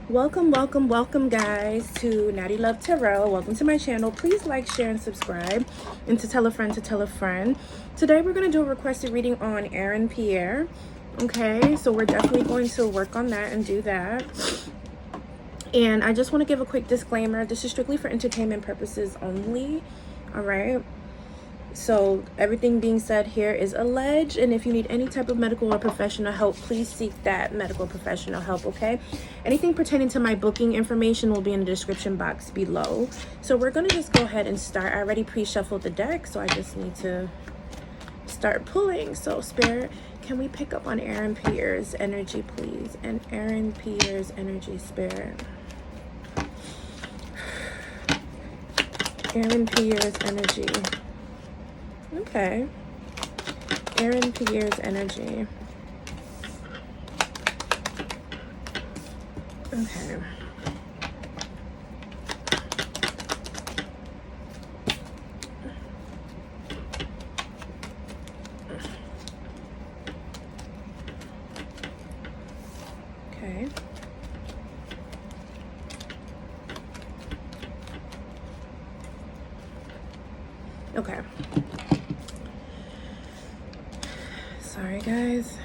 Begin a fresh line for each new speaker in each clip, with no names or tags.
Welcome guys to Natiluv Tarot. Welcome to my channel. Please like, share, and subscribe, and to tell a friend to tell a friend. Today we're going to do a requested reading on Aaron Pierre. Okay, so we're definitely going to work on that and do that. And I just want to give a quick disclaimer. This is strictly for entertainment purposes only. All right. So everything being said here is alleged, and if you need any type of medical or professional help, please seek that medical professional help, okay? Anything pertaining to my booking information will be in the description box below. So we're going to just go ahead and start. I already pre-shuffled the deck, so I just need to start pulling. So Spirit, can we pick up on Aaron Pierre's energy, please? And Aaron Pierre's energy, Spirit. Aaron Pierre's energy. Okay. Aaron Pierre's energy. Okay. Okay. Okay. Sorry, guys.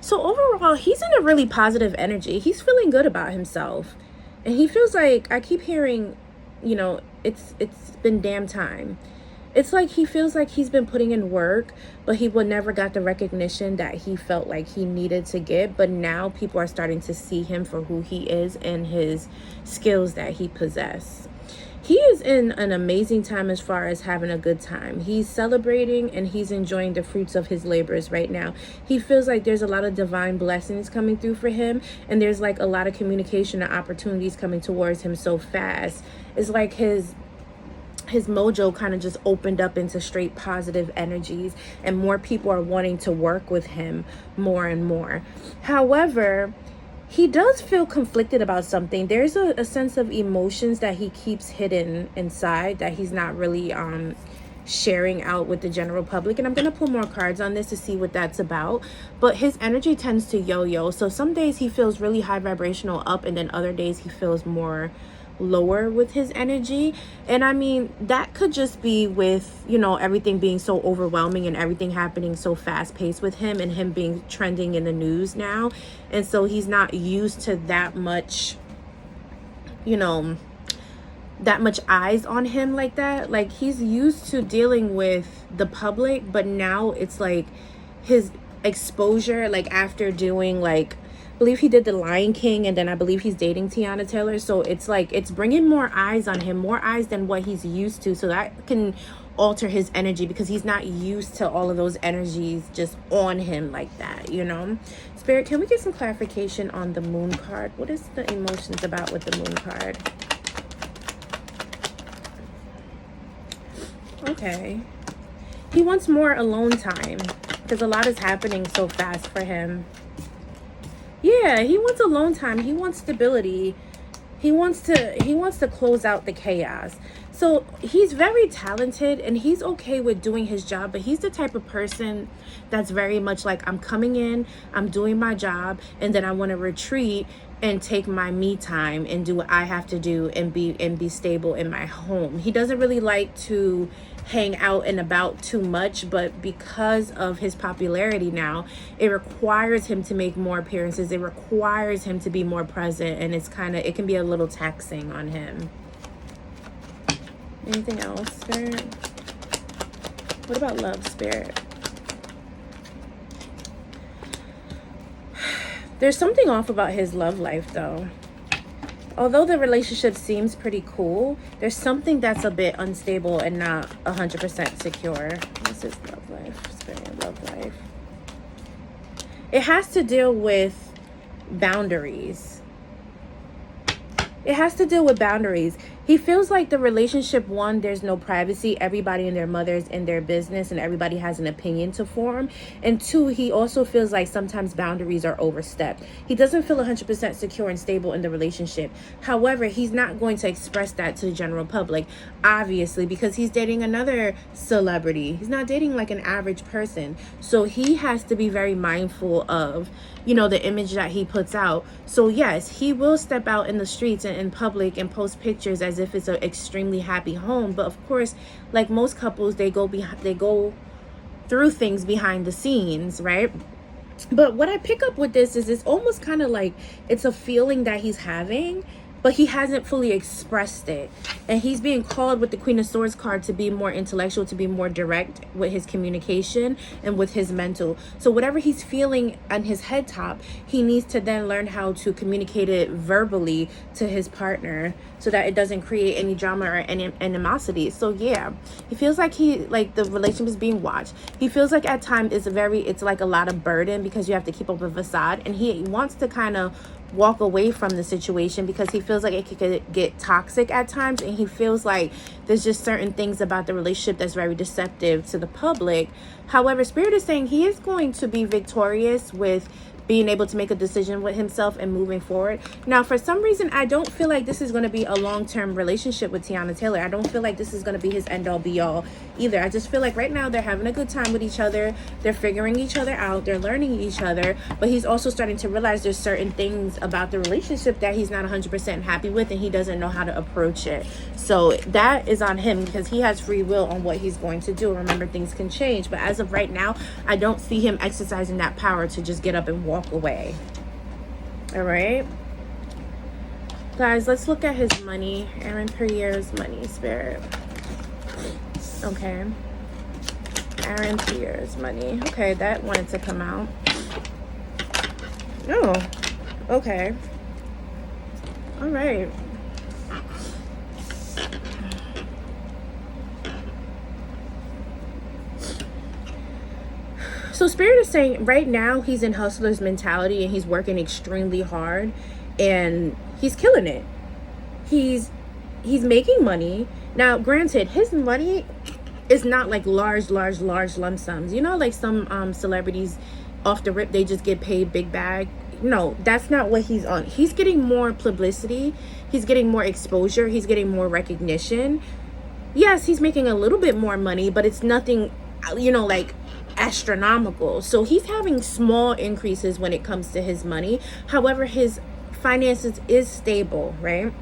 So overall, he's in a really positive energy. He's feeling good about himself. And he feels like, I keep hearing, you know, it's been damn time. It's like he feels like he's been putting in work, but he would never got the recognition that he felt like he needed to get. But now people are starting to see him for who he is and his skills that he possesses. He is in an amazing time as far as having a good time. He's celebrating and he's enjoying the fruits of his labors right now. He feels like there's a lot of divine blessings coming through for him. And there's like a lot of communication and opportunities coming towards him so fast. It's like his mojo kind of just opened up into straight positive energies. And more people are wanting to work with him more and more. However, he does feel conflicted about something. There's a sense of emotions that he keeps hidden inside that he's not really sharing out with the general public. And I'm going to pull more cards on this to see what that's about. But his energy tends to yo-yo. So some days he feels really high vibrational up, and then other days he feels more lower with his energy. And I mean, that could just be with, you know, everything being so overwhelming and everything happening so fast paced with him, and him being trending in the news now. And so he's not used to that much, you know, that much eyes on him like that. Like, he's used to dealing with the public, but now it's like his exposure, like after doing, like, I believe he did The Lion King, and then I believe he's dating Tiana Taylor. So it's like, it's bringing more eyes on him, more eyes than what he's used to. So that can alter his energy, because he's not used to all of those energies just on him like that, you know. Spirit, can we get some clarification on the Moon card? What is the emotions about with the Moon card? Okay. He wants more alone time, because a lot is happening so fast for him. Yeah, he wants alone time. He wants stability. He wants to close out the chaos. So he's very talented and he's okay with doing his job, but he's the type of person that's very much like, I'm coming in, I'm doing my job, and then I want to retreat and take my me time and do what I have to do and be stable in my home. He doesn't really like to hang out and about too much, but because of his popularity now, it requires him to make more appearances. It requires him to be more present, and it can be a little taxing on him. Anything else, Spirit? What about love, Spirit? There's something off about his love life, though. Although the relationship seems pretty cool, there's something that's a bit unstable and not 100% secure. This is love life, Spirit, love life. It has to deal with boundaries. It has to deal with boundaries. He feels like the relationship, one, there's no privacy. Everybody and their mother's in their business and everybody has an opinion to form. And two, he also feels like sometimes boundaries are overstepped. He doesn't feel 100% secure and stable in the relationship. However, he's not going to express that to the general public, obviously, because he's dating another celebrity. He's not dating like an average person. So he has to be very mindful of, you know, the image that he puts out. So yes, he will step out in the streets and in public and post pictures as if it's an extremely happy home. But of course, like most couples, they go through things behind the scenes, right? But what I pick up with this is it's almost kind of like it's a feeling that he's having, but he hasn't fully expressed it. And he's being called with the Queen of Swords card to be more intellectual, to be more direct with his communication and with his mental. So whatever he's feeling on his head top, he needs to then learn how to communicate it verbally to his partner so that it doesn't create any drama or any animosity. So yeah, he feels like the relationship is being watched. He feels like at times it's like a lot of burden because you have to keep up a facade, and he wants to kind of walk away from the situation because he feels like it could get toxic at times, and he feels like there's just certain things about the relationship that's very deceptive to the public. However, Spirit is saying he is going to be victorious with being able to make a decision with himself and moving forward. Now, for some reason, I don't feel like this is going to be a long-term relationship with Teyana Taylor. I don't feel like this is going to be his end-all be-all either. I just feel like right now they're having a good time with each other. They're figuring each other out. They're learning each other. But he's also starting to realize there's certain things about the relationship that he's not 100% happy with, and he doesn't know how to approach it. So that is on him because he has free will on what he's going to do. Remember, things can change. But as of right now, I don't see him exercising that power to just get up and walk away. All right, guys, let's look at his money. Aaron Pierre's money, Spirit. Okay, Aaron Pierre's money. Okay, that wanted to come out. Oh, okay. All right. So Spirit is saying right now he's in hustler's mentality and he's working extremely hard and he's killing it. He's making money. Now, granted, his money is not like large lump sums. You know, like some celebrities off the rip, they just get paid big bag. No, that's not what he's on. He's getting more publicity. He's getting more exposure. He's getting more recognition. Yes, he's making a little bit more money, but it's nothing, you know, like astronomical. So he's having small increases when it comes to his money. However, his finances is stable, right?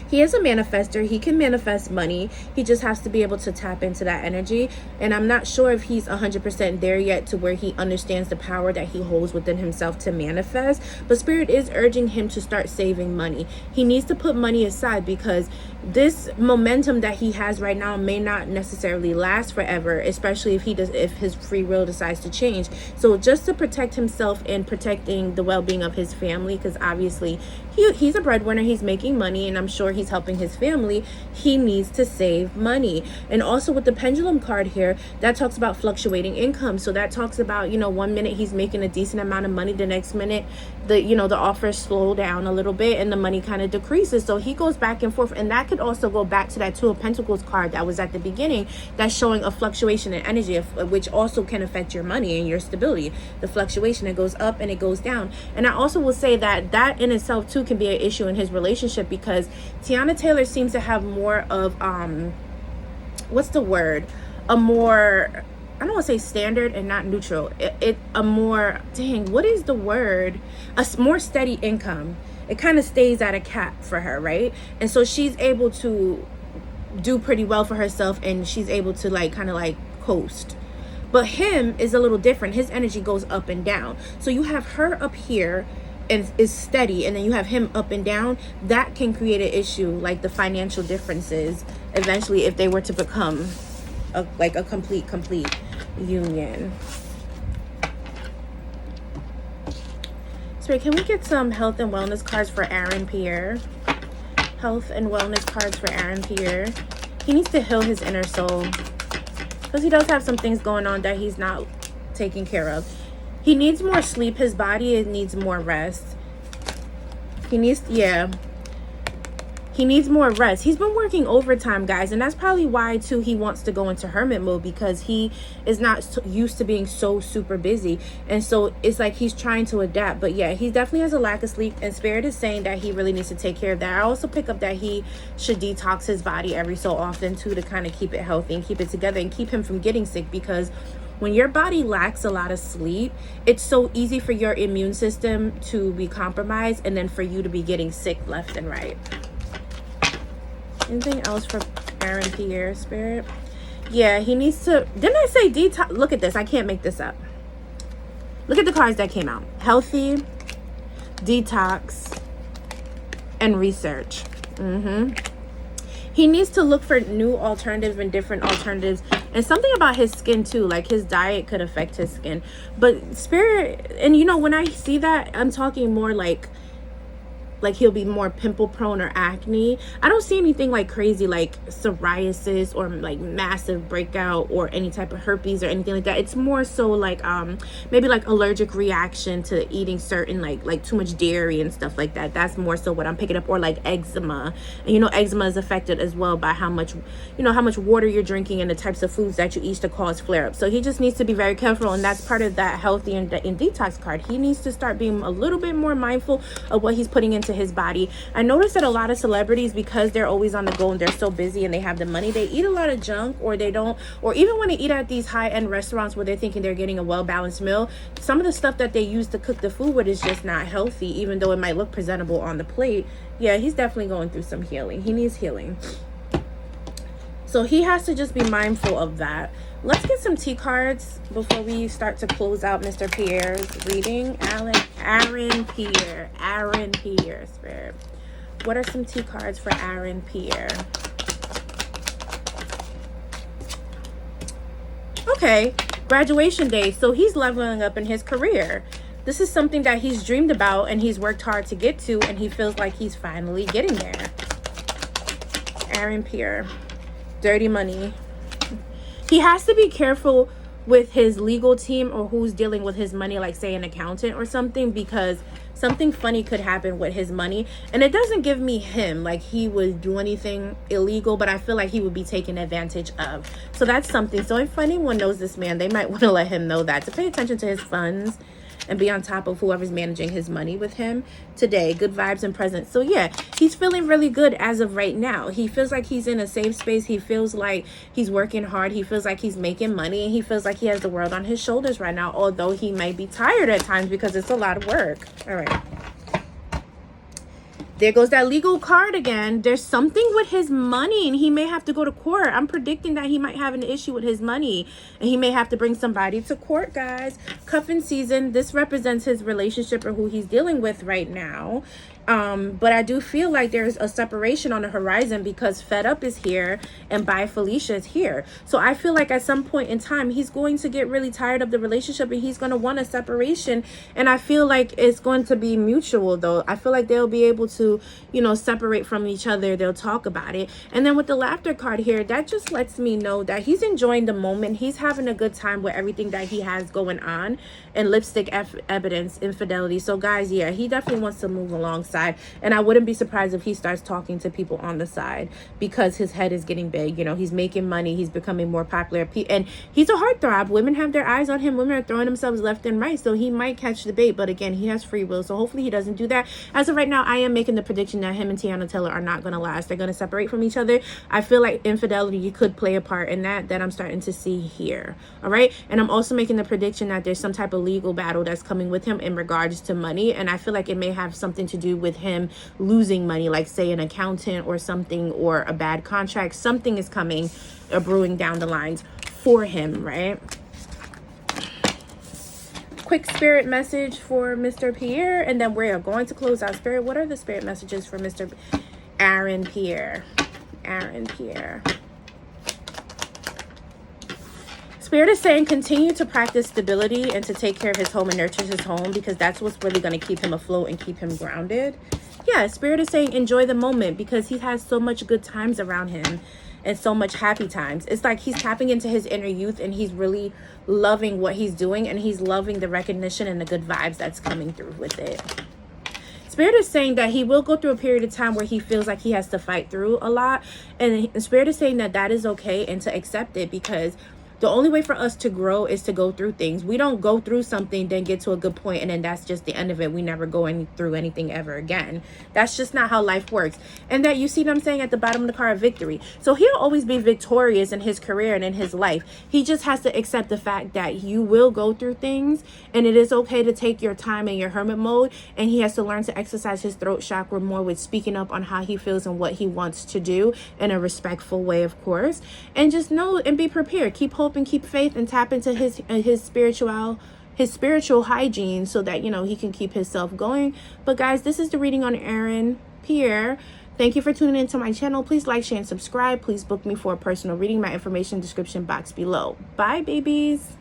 He is a manifester. He can manifest money. He just has to be able to tap into that energy. And I'm not sure if he's 100% there yet to where he understands the power that he holds within himself to manifest. But Spirit is urging him to start saving money. He needs to put money aside because this momentum that he has right now may not necessarily last forever, especially if his free will decides to change. So just to protect himself and protecting the well-being of his family, because obviously he's a breadwinner, he's making money, and I'm sure he's helping his family, he needs to save money. And also with the pendulum card here, that talks about fluctuating income. So that talks about, you know, 1 minute he's making a decent amount of money, the next minute the offers slow down a little bit and the money kind of decreases. So he goes back and forth, and that could also go back to that Two of Pentacles card that was at the beginning, that's showing a fluctuation in energy, which also can affect your money and your stability. The fluctuation, it goes up and it goes down. And I also will say that in itself too can be an issue in his relationship, because Teyana Taylor seems to have more of what's the word, a more, I don't want to say standard and not neutral, a more, what is the word, a more steady income. It kind of stays at a cap for her, right? And so she's able to do pretty well for herself, and she's able to kind of coast. But him is a little different. His energy goes up and down. So you have her up here and is steady, and then you have him up and down. That can create an issue, like the financial differences eventually, if they were to become a complete union. So can we get some health and wellness cards for Aaron Pierre? Health and wellness cards for Aaron Pierre. He needs to heal his inner soul, because he does have some things going on that he's not taking care of. He needs more sleep. His body needs more rest. He needs, He needs more rest. He's been working overtime, guys, and that's probably why too he wants to go into hermit mode, because he is not used to being so super busy, and so it's like he's trying to adapt. But yeah, he definitely has a lack of sleep, and Spirit is saying that he really needs to take care of that. I also pick up that he should detox his body every so often too, to kind of keep it healthy and keep it together and keep him from getting sick, because when your body lacks a lot of sleep, it's so easy for your immune system to be compromised, and then for you to be getting sick left and right. Anything else for Aaron Pierre, Spirit? Yeah, he needs to, didn't I say detox? Look at this, I can't make this up. Look at the cards that came out. Healthy, detox, and research. He needs to look for new alternatives and different alternatives, and something about his skin too, like his diet could affect his skin. But Spirit, and you know, when I see that, I'm talking more like he'll be more pimple prone or acne. I don't see anything like crazy like psoriasis or like massive breakout or any type of herpes or anything like that. It's more so like maybe like allergic reaction to eating certain like too much dairy and stuff like that. That's more so what I'm picking up. Or like eczema, and you know, eczema is affected as well by how much water you're drinking and the types of foods that you eat to cause flare-ups. So he just needs to be very careful, and that's part of that healthy and detox card. He needs to start being a little bit more mindful of what he's putting into his body. I noticed that a lot of celebrities, because they're always on the go and they're so busy and they have the money, they eat a lot of junk, or they don't, or even when they eat at these high-end restaurants where they're thinking they're getting a well-balanced meal, some of the stuff that they use to cook the food with is just not healthy, even though it might look presentable on the plate. Yeah, he's definitely going through some healing. He needs healing. So he has to just be mindful of that. Let's get some T cards before we start to close out Mr. Pierre's reading. Aaron Pierre, Spirit. What are some T cards for Aaron Pierre? Okay, graduation day. So he's leveling up in his career. This is something that he's dreamed about and he's worked hard to get to, and he feels like he's finally getting there. Aaron Pierre. Dirty money. He has to be careful with his legal team or who's dealing with his money, like say an accountant or something, because something funny could happen with his money. And it doesn't give me him like he would do anything illegal, but I feel like he would be taken advantage of. So that's something. So if anyone knows this man, they might want to let him know that, to pay attention to his funds and be on top of whoever's managing his money with him today. Good vibes and presence. So yeah, he's feeling really good as of right now. He feels like he's in a safe space. He feels like he's working hard. He feels like he's making money, and he feels like he has the world on his shoulders right now, although he might be tired at times because it's a lot of work. All right. There goes that legal card again. There's something with his money, and he may have to go to court. I'm predicting that he might have an issue with his money, and he may have to bring somebody to court, guys. Cuffing season. This represents his relationship or who he's dealing with right now. But I do feel like there's a separation on the horizon, because Fed Up is here and Bye Felicia is here. So I feel like at some point in time, he's going to get really tired of the relationship and he's going to want a separation. And I feel like it's going to be mutual though. I feel like they'll be able to, you know, separate from each other. They'll talk about it. And then with the laughter card here, that just lets me know that he's enjoying the moment. He's having a good time with everything that he has going on. And lipstick evidence, infidelity. So guys, yeah, he definitely wants to move alongside, and I wouldn't be surprised if he starts talking to people on the side, because his head is getting big. You know, he's making money, he's becoming more popular, and he's a heartthrob. Women have their eyes on him. Women are throwing themselves left and right, so he might catch the bait. But again, he has free will, so hopefully he doesn't do that. As of right now, I am making the prediction that him and Tiana Taylor are not going to last. They're going to separate from each other. I feel like infidelity could play a part in that I'm starting to see here. All right, and I'm also making the prediction that there's some type of legal battle that's coming with him in regards to money, and I feel like it may have something to do with him losing money, like say an accountant or something, or a bad contract. Something is coming or brewing down the lines for him, right? Quick spirit message for Mr. Pierre, and then we're going to close out. Spirit, what are the spirit messages for Mr. Aaron Pierre? Aaron Pierre. Spirit is saying continue to practice stability and to take care of his home and nurture his home, because that's what's really going to keep him afloat and keep him grounded. Yeah, Spirit is saying enjoy the moment, because he has so much good times around him and so much happy times. It's like he's tapping into his inner youth, and he's really loving what he's doing, and he's loving the recognition and the good vibes that's coming through with it. Spirit is saying that he will go through a period of time where he feels like he has to fight through a lot. And Spirit is saying that that is okay and to accept it, because the only way for us to grow is to go through things. We don't go through something, then get to a good point, and then that's just the end of it. We never go through anything ever again. That's just not how life works. And that, you see what I'm saying, at the bottom of the card, victory. So he'll always be victorious in his career and in his life. He just has to accept the fact that you will go through things, and it is okay to take your time in your hermit mode. And he has to learn to exercise his throat chakra more with speaking up on how he feels and what he wants to do in a respectful way, of course. And just know and be prepared. Keep hope and keep faith, and tap into his spiritual hygiene, so that, you know, he can keep himself going. But guys, this is the reading on Aaron Pierre. Thank you for tuning into my channel. Please like, share, and subscribe. Please book me for a personal reading. My information description box below. Bye, babies.